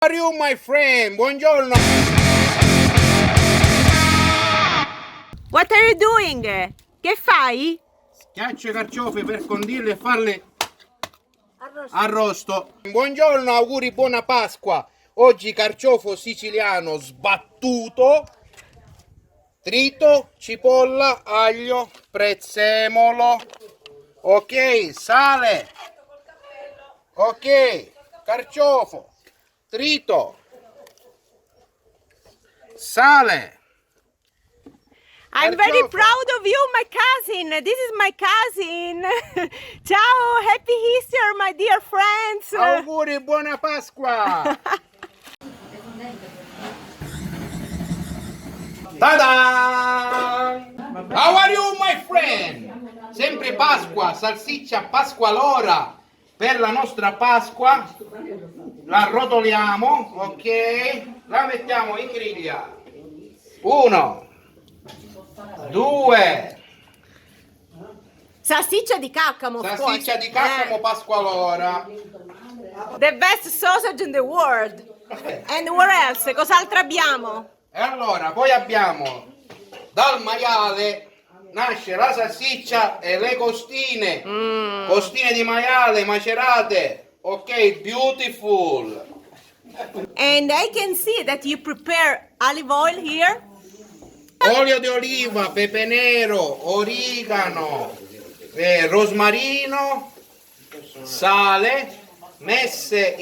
How are you, my friend? Buongiorno. What are you doing? Che fai? Schiaccio i carciofi per condirli e farli arrosto. Buongiorno, auguri, buona Pasqua. Oggi carciofo siciliano sbattuto, trito, cipolla, aglio, prezzemolo. Ok, sale. Ok, carciofo, trito, sale. I'm very proud of you, my cousin. This is my cousin. Ciao, happy Easter, my dear friends. Auguri, buona Pasqua. Ta-da! How are you, my friend? Sempre Pasqua, salsiccia pasqualora per la nostra Pasqua. La rotoliamo, ok? La mettiamo in griglia. 1, 2. Salsiccia di caccamo, of Salsiccia course. di caccamo pasqualora. The best sausage in the world. And what else? Cos'altro abbiamo? E allora, poi abbiamo dal maiale nasce la salsiccia e le costine. Costine di maiale macerate. Ok, beautiful. And I can see that you prepare olive oil here. Olio di oliva, pepe nero, origano, rosmarino, sale, messe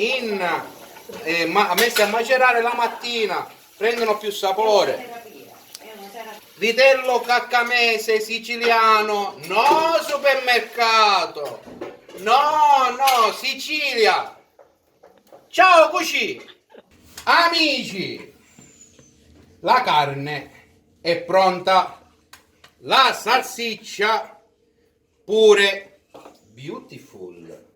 a macerare la mattina, prendono più sapore. Vitello caccamese siciliano, no supermercato, no, Sicilia. Ciao cuci, amici, la carne è pronta, la salsiccia pure beautiful.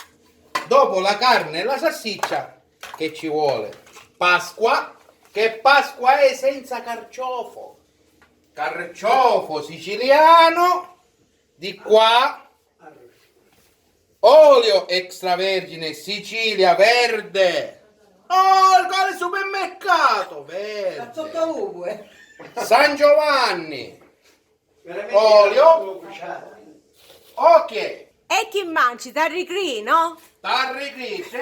Dopo la carne e la salsiccia, che ci vuole? Pasqua, che Pasqua è senza carciofo. Carciofo siciliano, di qua, olio extravergine Sicilia verde. Oh, il supermercato verde. San Giovanni, olio, ok, E chi mangi? Tarricri, no? tarri sì.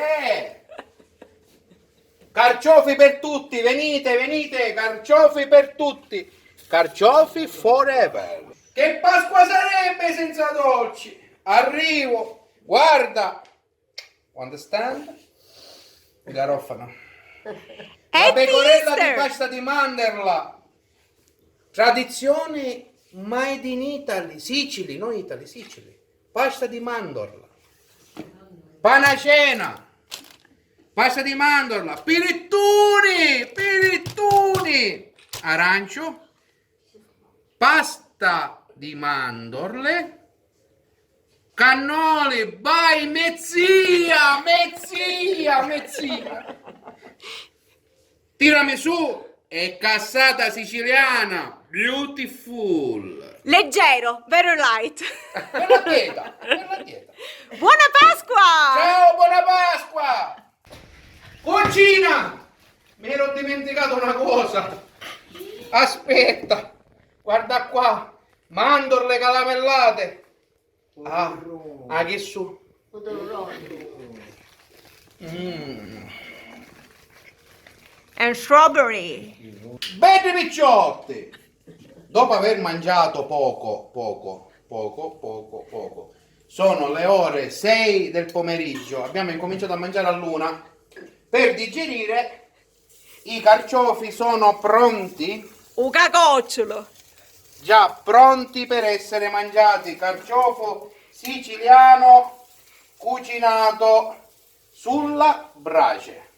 Carciofi per tutti, venite, carciofi per tutti, carciofi forever. Che Pasqua sarebbe senza dolci? Arrivo, guarda, understand? Garofano. La Happy pecorella di Easter! pasta di mandorla. Tradizione made in Italy, Sicily, non Italy, Sicily. Pasta di mandorla. Panacena. Pasta di mandorla. Pirittuni. Arancio. Pasta di mandorle. Cannoli, by Mezzia. Tiramisù e cassata siciliana, beautiful. Leggero, very light. Per la dieta. Buona Pasqua! Ciao, buona Pasqua! Cucina! Mi ero dimenticato una cosa. Aspetta, guarda qua, mandorle caramellate. Ah, che su? And strawberry. Belli picciotti! Dopo aver mangiato poco, sono le ore 6 del pomeriggio, abbiamo incominciato a mangiare all'1. Per digerire, i carciofi sono pronti, Un cacocciolo. già pronti per essere mangiati. Carciofo siciliano cucinato sulla brace.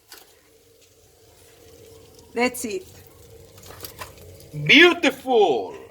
That's it. Beautiful!